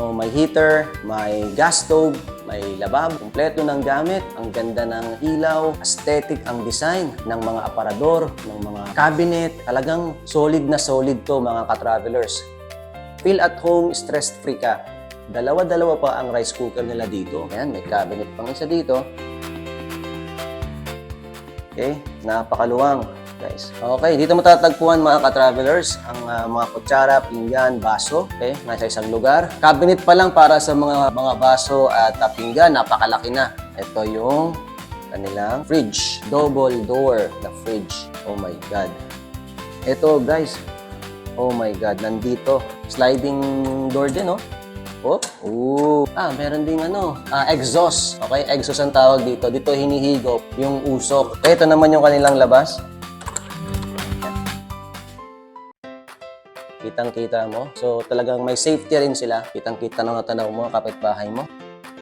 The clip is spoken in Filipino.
So, may heater, may gas stove, may lababo, kumpleto ng gamit, ang ganda ng ilaw, aesthetic ang design ng mga aparador, ng mga cabinet. Talagang solid na solid to mga ka-travelers. Feel at home, stress-free ka. Dalawa-dalawa pa ang rice cooker nila dito. Ayan, may cabinet pang isa dito. Okay, napakaluwang, guys. Okay, dito matatagpuan mga ka-travelers ang mga kutsara, pinggan, baso. Okay, nasa isang lugar. Cabinet pa lang para sa mga baso at pinggan, napakalaki na. Ito yung kanilang fridge. Double door na fridge. Oh my God. Ito, guys. Oh my God, nandito. Sliding door din, oh. Oh, meron ding exhaust. Okay, exhaust ang tawag dito. Dito hinihigop yung usok. Okay, ito naman yung kanilang labas. Kitang-kita mo. So, talagang may safety rin sila. Kitang-kita na tanaw mo, kapitbahay mo.